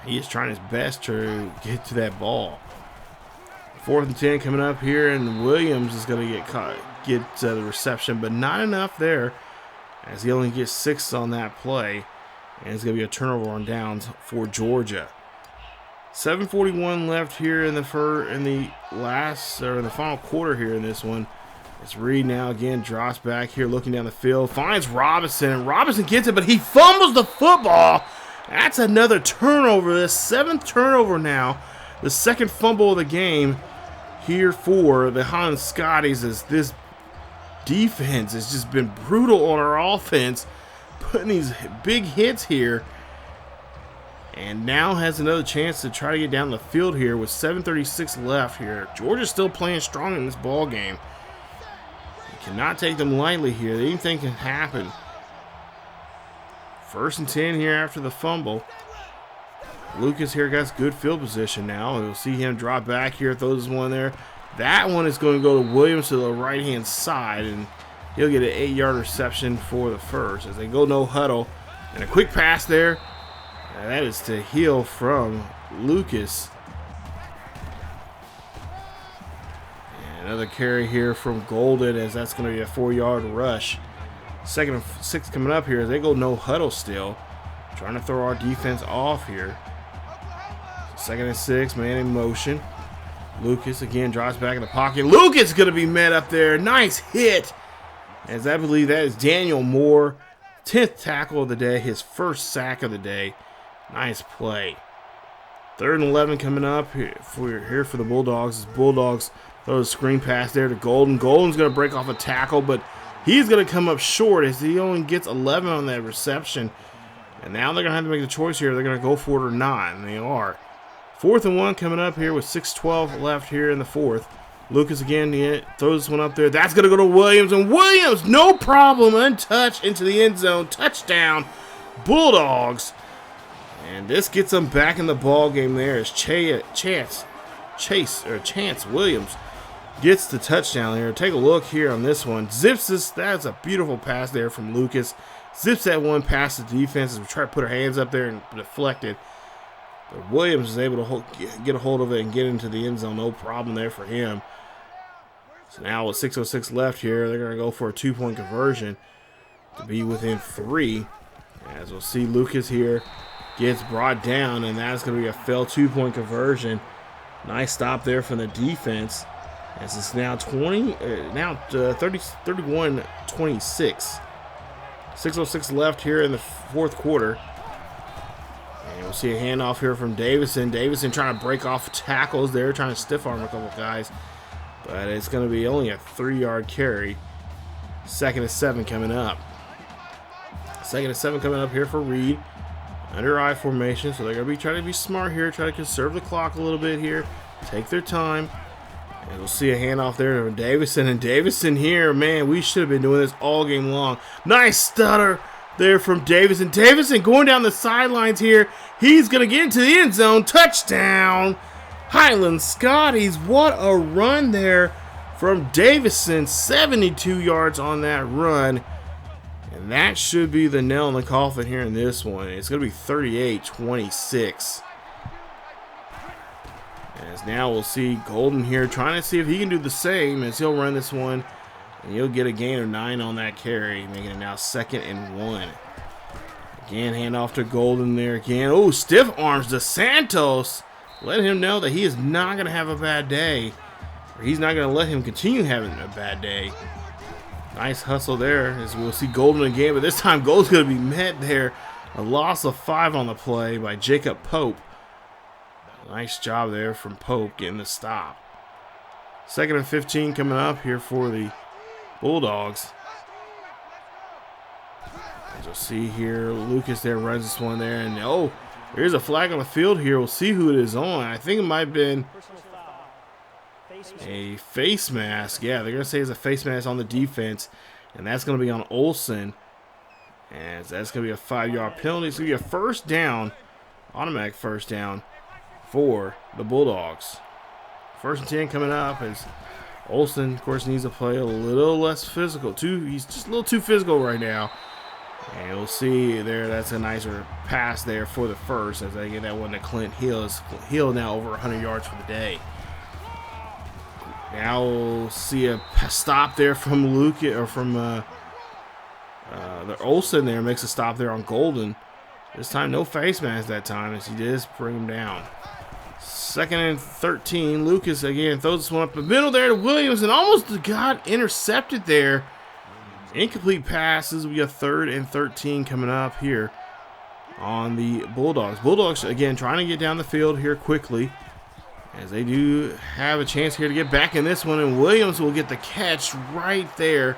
He is trying his best to get to that ball. 4th and 10 coming up here, and Williams is going to get the reception, but not enough there, as he only gets 6 on that play, and it's going to be a turnover on downs for Georgia. 7:41 left here in the final quarter here in this one. It's Reid now again, drops back here, looking down the field, finds Robinson, and Robinson gets it, but he fumbles the football. That's another turnover. The 7th turnover now, the 2nd fumble of the game here for the Highland Scotties, as this defense has just been brutal on our offense, putting these big hits here, and now has another chance to try to get down the field here with 7:36 left here. Georgia's still playing strong in this ball game. Cannot take them lightly here. Anything can happen. 1st and 10 here after the fumble. Lucas here got good field position now. You'll see him drop back here, throws one there. That one is going to go to Williams to the right-hand side, and he'll get an 8-yard reception for the first as they go no huddle. And a quick pass there. And that is to Hill from Lucas. Another carry here from Golden, as that's going to be a 4-yard rush. 2nd and 6 coming up here as they go no huddle still. Trying to throw our defense off here. 2nd and 6, man in motion. Lucas again drops back in the pocket. Lucas is going to be met up there. Nice hit. As I believe that is Daniel Moore. 10th tackle of the day, his 1st sack of the day. Nice play. 3rd and 11 coming up here for the Bulldogs. Bulldogs throw a screen pass there to Golden. Golden's going to break off a tackle, but he's going to come up short as he only gets 11 on that reception. And now they're going to have to make the choice here. They're going to go for it or not, and they are. 4th and 1 coming up here with 6:12 left here in the 4th. Lucas again throws this one up there. That's going to go to Williams, and Williams, no problem, untouched into the end zone. Touchdown, Bulldogs. And this gets them back in the ball game there as Chance Williams gets the touchdown here. Take a look here on this one. Zips this. That's a beautiful pass there from Lucas. Zips that one past the defense as we try to put our hands up there and deflect it. But Williams is able to get a hold of it and get into the end zone. No problem there for him. So now with 6:06 left here, they're going to go for a 2-point conversion to be within 3. As we'll see, Lucas here gets brought down, and that's going to be a failed 2-point conversion. Nice stop there from the defense. As it's now 31-26. 6:06 left here in the 4th quarter. And we'll see a handoff here from Davison. Davison trying to break off tackles there, trying to stiff arm a couple guys. But it's going to be only a 3-yard carry. 2nd and 7 coming up. 2nd and 7 coming up here for Reid. Under I formation, so they're going to be trying to be smart here, try to conserve the clock a little bit here, take their time. And we'll see a handoff there to Davison, and Davison here, man, we should have been doing this all game long. Nice stutter there from Davison. Davison going down the sidelines here. He's going to get into the end zone. Touchdown, Highland Scotties. What a run there from Davison. 72 yards on that run. And that should be the nail in the coffin here in this one. It's going to be 38-26. As now we'll see Golden here trying to see if he can do the same as he'll run this one. And he'll get a gain of 9 on that carry, making it now 2nd and 1. Again, handoff to Golden there again. Oh, stiff arms to Santos. Let him know that he is not going to have a bad day. Or he's not going to let him continue having a bad day. Nice hustle there as we'll see Golden again, but this time Golden's going to be met there. A loss of 5 on the play by Jacob Pope. Nice job there from Pope getting the stop. 2nd and 15 coming up here for the Bulldogs. As you'll see here, Lucas there runs this one there, and oh, there's a flag on the field here. We'll see who it is on. I think it might have been a face mask. Yeah, they're going to say it's a face mask on the defense, and that's going to be on Olsen. And that's going to be a 5-yard penalty. It's going to be a first down, automatic first down for the Bulldogs. 1st and 10 coming up as Olsen, of course, needs to play a little less physical. He's just a little too physical right now. And we'll see there, that's a nicer pass there for the first as they get that one to Clint Hill. Hill now over 100 yards for the day. Now we'll see a stop there from Luke, or from the Olsen there, makes a stop there on Golden. This time no face mask that time as he does bring him down. 2nd and 13. Lucas again throws this one up the middle there to Williams and almost got intercepted there. Incomplete passes. We got 3rd and 13 coming up here on the Bulldogs. Bulldogs again trying to get down the field here quickly, as they do have a chance here to get back in this one, and Williams will get the catch right there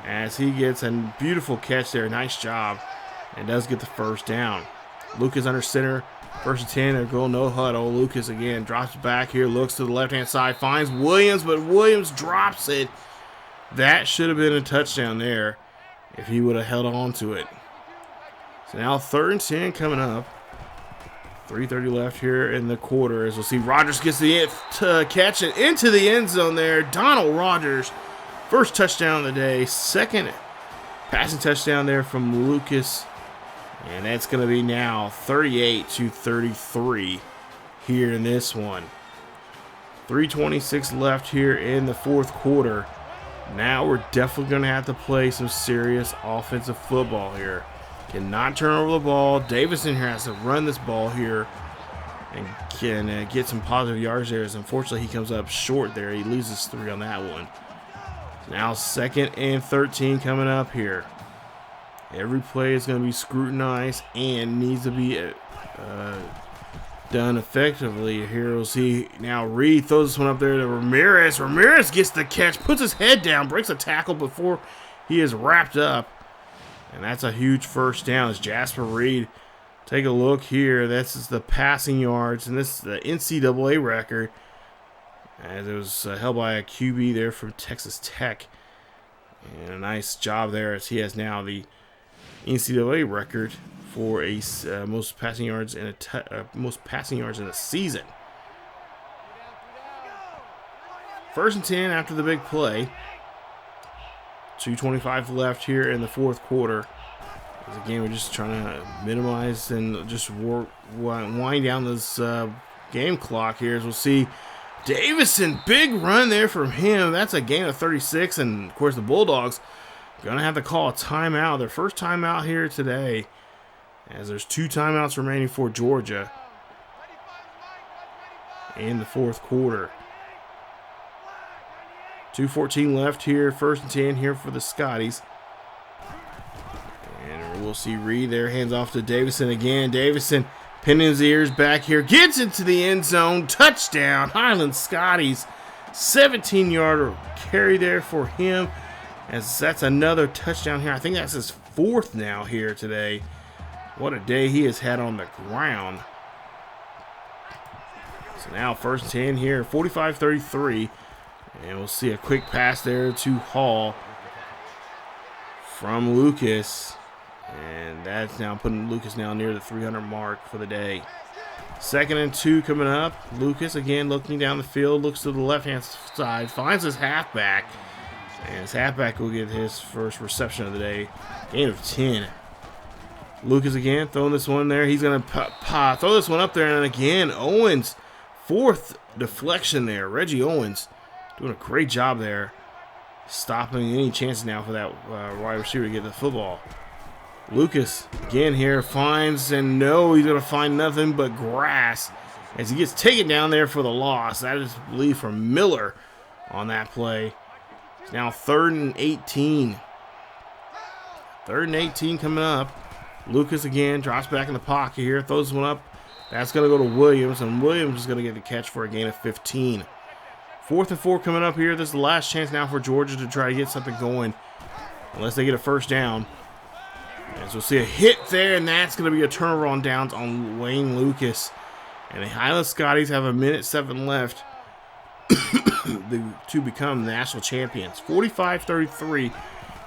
as he gets a beautiful catch there. Nice job, and does get the first down. Lucas under center, 1st and 10, they're going no huddle. Lucas again drops back here, looks to the left-hand side, finds Williams, but Williams drops it. That should have been a touchdown there if he would have held on to it. So now 3rd and 10 coming up. 3:30 left here in the quarter, as we'll see Rogers gets the catch it into the end zone there. Donald Rogers, 1st touchdown of the day, 2nd passing touchdown there from Lucas. And that's going to be now 38-33 here in this one. 3:26 left here in the 4th quarter. Now we're definitely going to have to play some serious offensive football here. Cannot turn over the ball. Davison here has to run this ball here and can get some positive yards there, as unfortunately he comes up short there. He loses 3 on that one. Now 2nd and 13 coming up here. Every play is going to be scrutinized and needs to be done effectively. Here we'll see now Reid throws this one up there to Ramirez. Ramirez gets the catch, puts his head down, breaks a tackle before he is wrapped up. And that's a huge first down as Jasper Reid. Take a look here. This is the passing yards, and this is the NCAA record, as it was held by a QB there from Texas Tech. And a nice job there, as he has now the NCAA record for a most passing yards in a season. 1st and 10 after the big play. 2:25 left here in the 4th quarter. As again, we're just trying to minimize and just wind down this game clock here. As we'll see Davison, big run there from him. That's a gain of 36, and of course the Bulldogs gonna have to call a timeout. Their first timeout here today, as there's 2 timeouts remaining for Georgia in the 4th quarter. 2:14 left here, 1st and 10 here for the Scotties. And we'll see Reid there, hands off to Davison again. Davison pinning his ears back here, gets into the end zone, touchdown, Highland Scotties. 17-yard carry there for him, as that's another touchdown here. I think that's his 4th now here today. What a day he has had on the ground. So now 1st and 10 here, 45-33. And we'll see a quick pass there to Hall from Lucas. And that's now putting Lucas now near the 300 mark for the day. 2nd and 2 coming up. Lucas again looking down the field, looks to the left-hand side, finds his halfback. And his halfback will get his first reception of the day. Gain of 10. Lucas again throwing this one there. He's going to throw this one up there. And again, Owens, 4th deflection there. Reggie Owens doing a great job there, stopping any chances now for that wide receiver to get the football. Lucas again here finds, and no, he's going to find nothing but grass as he gets taken down there for the loss. That is, I believe, from Miller on that play. It's now 3rd and 18. 3rd and 18 coming up. Lucas again drops back in the pocket here, throws one up That's going to go to Williams, and Williams is going to get the catch for a gain of 15. 4th and 4 coming up here. This is the last chance now for Georgia to try to get something going, unless they get a first down. As we'll see a hit there, and that's going to be a turnover on downs on Wayne Lucas. And the Highland Scotties have 1:07 left to become national champions. 45-33.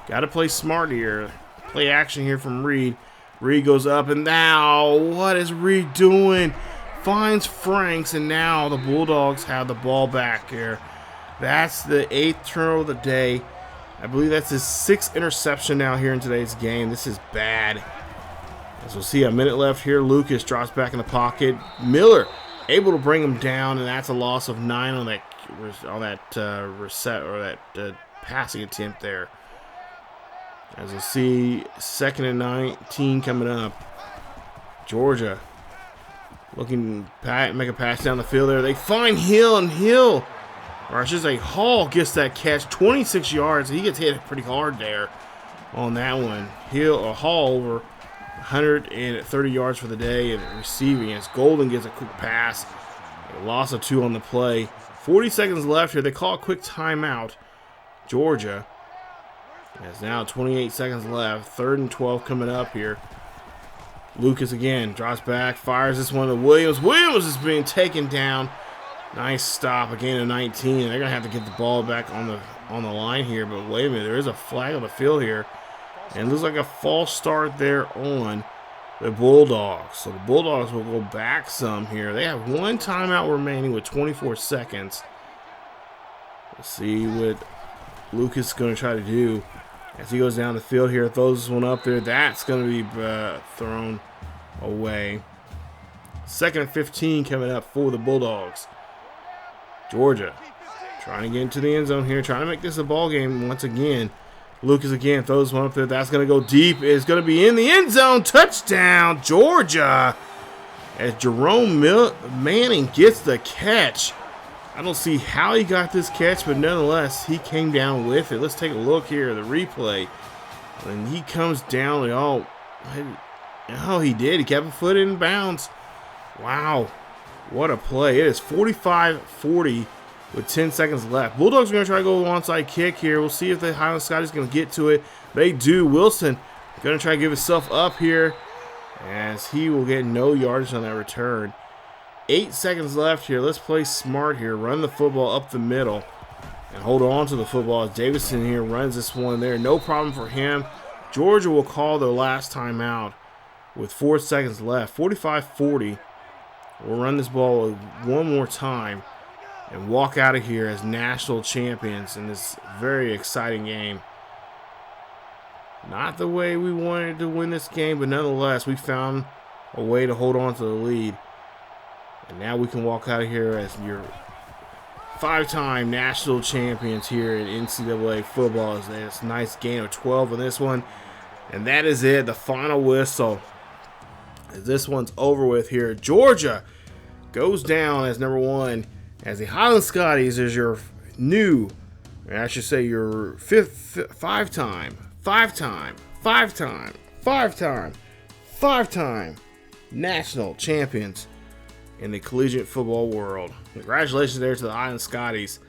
Got to play smart here. Play action here from Reid. Reid goes up, and now what is Reid doing? Finds Franks, and now the Bulldogs have the ball back here. That's the 8th turnover of the day. I believe that's his 6th interception now here in today's game. This is bad. As we'll see, a minute left here. Lucas drops back in the pocket. Miller able to bring him down, and that's a loss of 9 on that passing attempt there. As we'll see, 2nd and 19 coming up. Georgia looking to make a pass down the field there. They find Hill, and Hill, or I should say Hall, gets that catch, 26 yards. He gets hit pretty hard there on that one. Hall over 130 yards for the day and receiving as Golden gets a quick pass. A loss of 2 on the play. 40 seconds left here. They call a quick timeout. Georgia has now 28 seconds left. 3rd and 12 coming up here. Lucas again drops back, fires this one to Williams. Williams is being taken down. Nice stop, a gain of 19. They're gonna have to get the ball back on the line here. But wait a minute, there is a flag on the field here, and it looks like a false start there on the Bulldogs. So the Bulldogs will go back some here. They have 1 timeout remaining with 24 seconds. Let's see what Lucas is going to try to do as he goes down the field here. Throws this one up there. That's going to be thrown away. 2nd and 15 coming up for the Bulldogs. Georgia trying to get into the end zone here, trying to make this a ball game once again. Lucas again throws one up there. That's going to go deep. It's going to be in the end zone. Touchdown, Georgia. As Jerome Manning gets the catch. I don't see how he got this catch, but nonetheless, he came down with it. Let's take a look here at the replay. When he comes down, he did. He kept a foot in bounds. Wow. What a play. It is 45-40 with 10 seconds left. Bulldogs are going to try to go onside kick here. We'll see if the Highland Scotties is going to get to it. They do. Wilson going to try to give himself up here as he will get no yardage on that return. 8 seconds left here. Let's play smart here. Run the football up the middle and hold on to the football as Davison here runs this one there. No problem for him. Georgia will call their last timeout with 4 seconds left. 45-40. We'll run this ball one more time and walk out of here as national champions in this very exciting game. Not the way we wanted to win this game, but nonetheless, we found a way to hold on to the lead. And now we can walk out of here as your 5-time national champions here in NCAA football. It's a nice gain of 12 on this one. And that is it, the final whistle. As this one's over with here. Georgia goes down as number 1, as the Highland Scotties is your new, or I should say your 5-time national champions in the collegiate football world. Congratulations there to the Highland Scotties,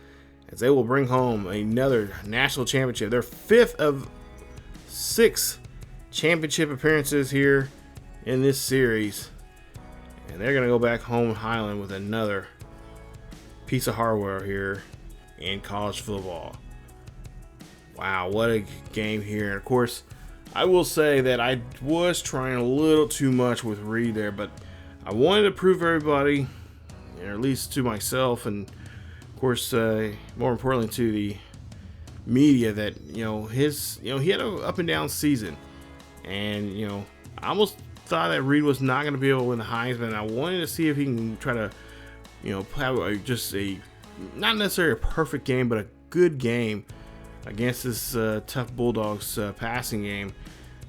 as they will bring home another national championship. Their 5th of 6 championship appearances here in this series. And they're going to go back home in Highland with another piece of hardware here in college football. Wow, what a game here. And of course, I will say that I was trying a little too much with Reid there, but I wanted to prove to everybody, or at least to myself, and of course, more importantly to the media, that he had an up and down season, and I almost thought that Reid was not going to be able to win the Heisman. I wanted to see if he can try to, have just a, not necessarily a perfect game, but a good game against this tough Bulldogs passing game.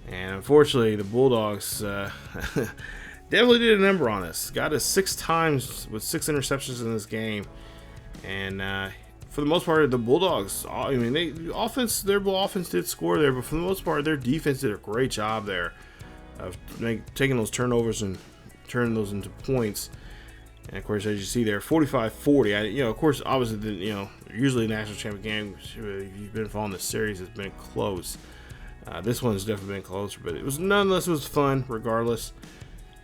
And unfortunately, the Bulldogs definitely did a number on us. Got us 6 times with 6 interceptions in this game. And for the most part, the Bulldogs, their offense did score there, but for the most part, their defense did a great job there of taking those turnovers and turn those into points. And of course, as you see there, 45-40. Of course, obviously, usually the national champion game, if you've been following the series, has been close. This one's definitely been closer, but it was nonetheless, it was fun regardless.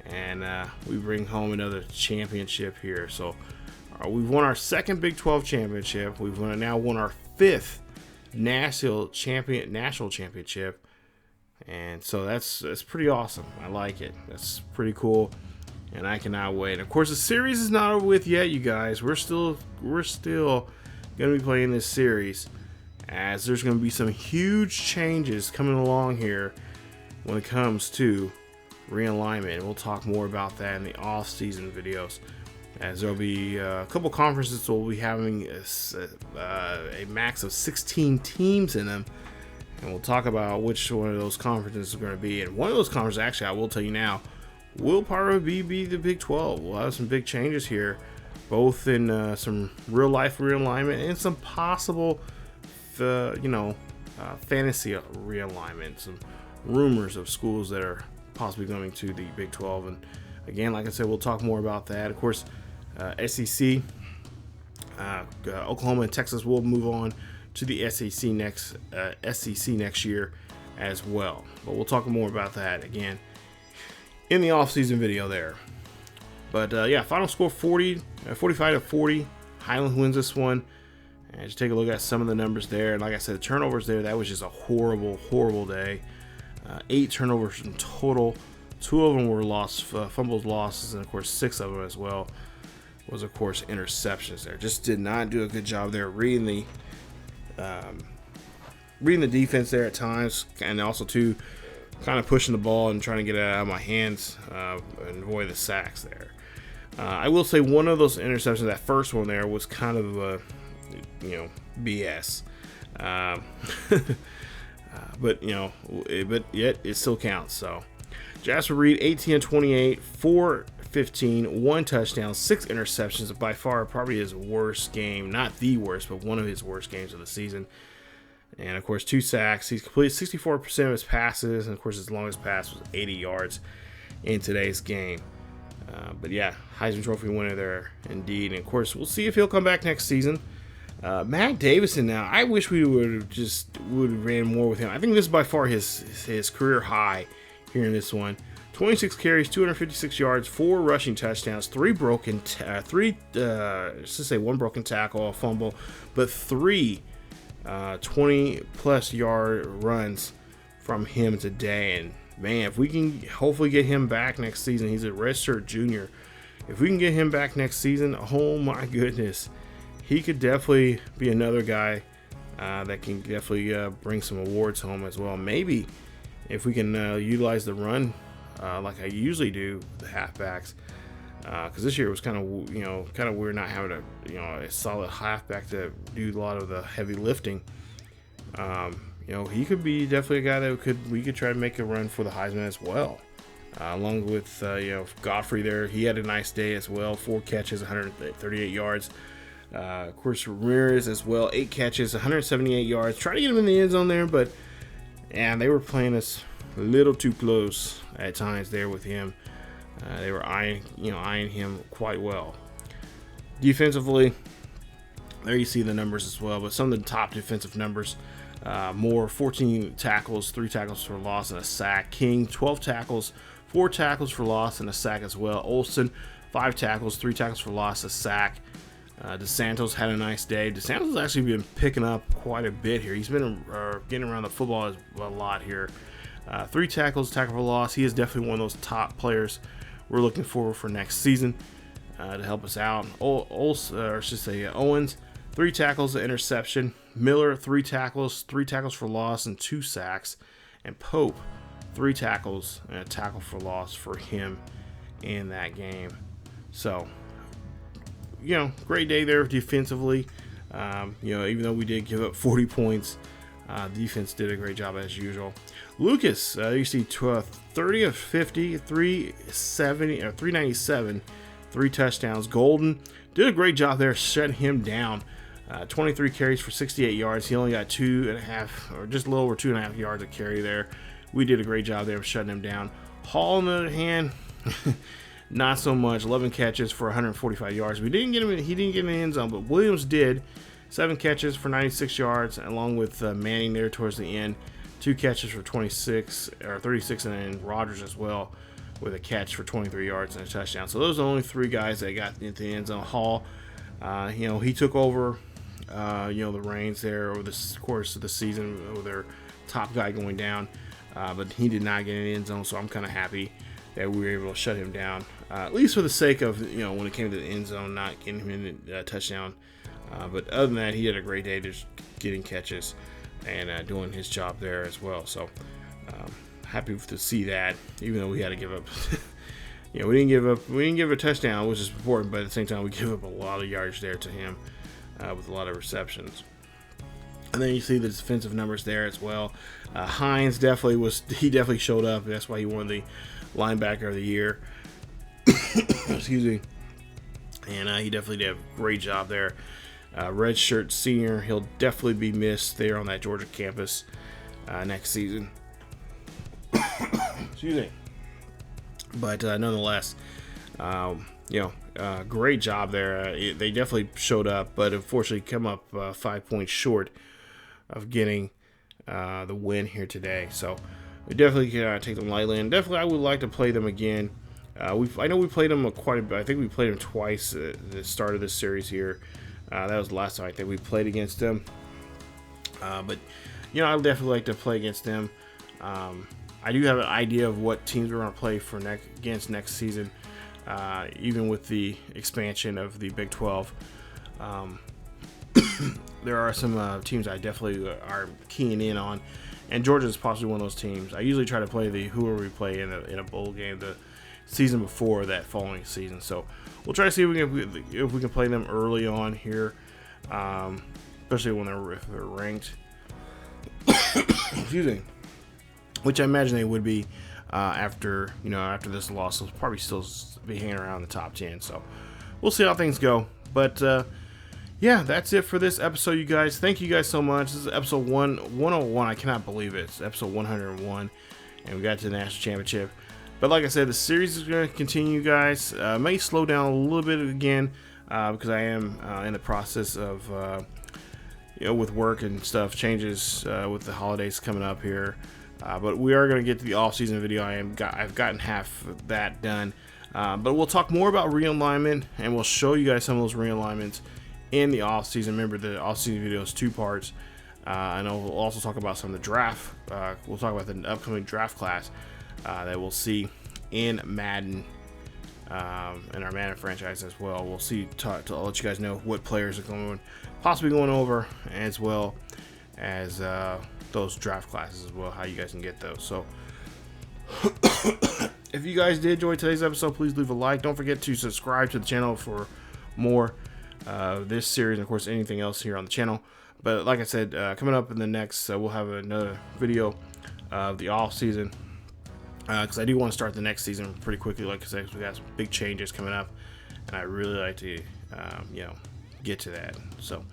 And we bring home another championship here. So we've won our second Big 12 championship. We've now won our fifth national championship. And so that's pretty awesome. I like it. That's pretty cool. And I cannot wait. And of course, the series is not over with yet, you guys. We're still going to be playing this series, as there's going to be some huge changes coming along here when it comes to realignment. And we'll talk more about that in the off-season videos, as there'll be a couple conferences that will be having a max of 16 teams in them. And we'll talk about which one of those conferences is going to be. And one of those conferences, actually, I will tell you now, will probably be the Big 12. We'll have some big changes here, both in some real-life realignment and some possible, fantasy realignment. Some rumors of schools that are possibly going to the Big 12. And again, like I said, we'll talk more about that. Of course, SEC, Oklahoma and Texas will move on to the SEC next year as well. But we'll talk more about that again in the off-season video there. But final score 45-40. Highland wins this one. And just take a look at some of the numbers there. And like I said, the turnovers there, that was just a horrible day. 8 turnovers in total. 2 of them were fumbles, losses, and of course 6 of them as well was of course interceptions there. Just did not do a good job there reading the defense there at times, and also too kind of pushing the ball and trying to get it out of my hands and avoid the sacks there. I will say one of those interceptions, that first one there, was kind of BS. But yet it still counts. So Jasper Reid, 18-28, 415, 1 touchdown, 6 interceptions. By far probably his worst game, not the worst, but one of his worst games of the season. And of course 2 sacks. He's completed 64% of his passes, and of course his longest pass was 80 yards in today's game. But yeah, Heisman Trophy winner there indeed. And of course we'll see if he'll come back next season. Matt Davison now, I wish we would have ran more with him. I think this is by far his career high here in this one. 26 carries, 256 yards, 4 rushing touchdowns, 1 broken tackle, a fumble, but 3 20-plus yard runs from him today. And man, if we can hopefully get him back next season, he's a redshirt junior. If we can get him back next season, oh my goodness, he could definitely be another guy that can definitely bring some awards home as well. Maybe if we can utilize the run like I usually do, the halfbacks, because this year it was kind of weird not having a solid halfback to do a lot of the heavy lifting. He could be definitely a guy that we could try to make a run for the Heisman as well. Along with Godfrey there, he had a nice day as well. 4 catches, 138 yards. Of course, Ramirez as well, 8 catches, 178 yards. Trying to get him in the end zone there, but they were playing us a little too close at times there with him. They were eyeing him quite well. Defensively, there you see the numbers as well, but some of the top defensive numbers. Moore, 14 tackles, 3 tackles for loss and a sack. King, 12 tackles, 4 tackles for loss and a sack as well. Olsen, 5 tackles, 3 tackles for loss, a sack. DeSantos had a nice day. DeSantos has actually been picking up quite a bit here. He's been getting around the football a lot here. 3 tackles, tackle for loss. He is definitely one of those top players we're looking forward for next season to help us out. Owens, 3 tackles, an interception. Miller, 3 tackles for loss and 2 sacks. And Pope, 3 tackles and a tackle for loss for him in that game. So, great day there defensively. Even though we did give up 40 points, defense did a great job as usual. Lucas, you see 30 of 50, 397, 3 touchdowns. Golden did a great job there, shutting him down. 23 carries for 68 yards. He only got 2.5, or just a little over 2.5 yards of carry there. We did a great job there of shutting him down. Hall, on the other hand, not so much. 11 catches for 145 yards. He didn't get in the end zone, but Williams did. 7 catches for 96 yards, along with Manning there towards the end. 2 catches for 36 or 36, and then Rodgers as well with a catch for 23 yards and a touchdown. So those are the only 3 guys that got into the end zone. Hall, he took over, the reins there over the course of the season with their top guy going down, but he did not get in the end zone. So I'm kind of happy that we were able to shut him down, at least for the sake of when it came to the end zone, not getting him in the touchdown. But other than that, he had a great day just getting catches and doing his job there as well. So happy to see that, even though we had to give up. We didn't give a touchdown, which is important, but at the same time, we give up a lot of yards there to him with a lot of receptions. And then you see the defensive numbers there as well. Hines definitely showed up. That's why he won the linebacker of the year. Excuse me. And he definitely did a great job there. Redshirt senior, he'll definitely be missed there on that Georgia campus next season. Excuse me. But nonetheless, great job there. They definitely showed up, but unfortunately come up 5 points short of getting the win here today. So we definitely can take them lightly, and definitely I would like to play them again. I know we played them quite a bit. I think we played them twice at the start of this series here. That was the last time I think we played against them. But I would definitely like to play against them. I do have an idea of what teams we're going to play for against next season, even with the expansion of the Big 12. There are some teams I definitely are keying in on, and Georgia is possibly one of those teams. I usually try to play whoever we play in a bowl game the season before that following season. So we'll try to see if we can play them early on here, especially when they're ranked. Excuse me. Which I imagine they would be after this loss. They'll probably still be hanging around the top 10. So we'll see how things go. But yeah, that's it for this episode, you guys. Thank you guys so much. This is episode 101. I cannot believe it. It's episode 101, and we got to the national championship. But like I said, the series is going to continue, guys. May slow down a little bit again because I am in the process of with work and stuff, changes with the holidays coming up here. But we are going to get to the off-season video. I've gotten half of that done. But we'll talk more about realignment, and we'll show you guys some of those realignments in the off-season. Remember, the off-season video is 2 parts. And we'll also talk about some of the draft. We'll talk about the upcoming draft class that we'll see in Madden, in our Madden franchise as well. We'll see to let you guys know what players are possibly going over, as well as those draft classes as well, how you guys can get those. So if you guys did enjoy today's episode, please leave a like. Don't forget to subscribe to the channel for more this series, and of course anything else here on the channel. But like I said, coming up in the next, we'll have another video of the off season, because I do want to start the next season pretty quickly. Like I said, we got some big changes coming up, and I really like to get to that. So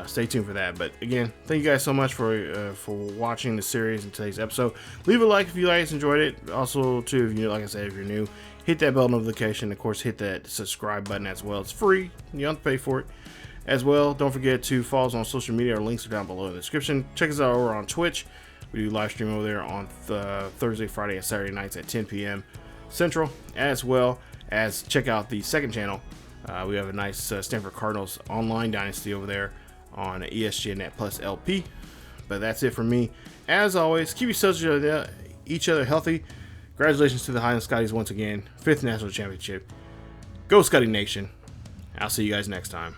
stay tuned for that. But again, thank you guys so much for watching the series in today's episode. Leave a like if you guys enjoyed it. Also, too, if like I said, if you're new, hit that bell notification. Of course, hit that subscribe button as well. It's free. You don't have to pay for it as well. Don't forget to follow us on social media. Our links are down below in the description. Check us out over on Twitch. We do live stream over there on Thursday, Friday, and Saturday nights at 10 p.m. Central, as well as check out the second channel. We have a nice Stanford Cardinals online dynasty over there on ESGNet plus LP. But that's it for me. As always, keep each other healthy. Congratulations to the Highland Scotties once again. 5th national championship. Go Scotty Nation. I'll see you guys next time.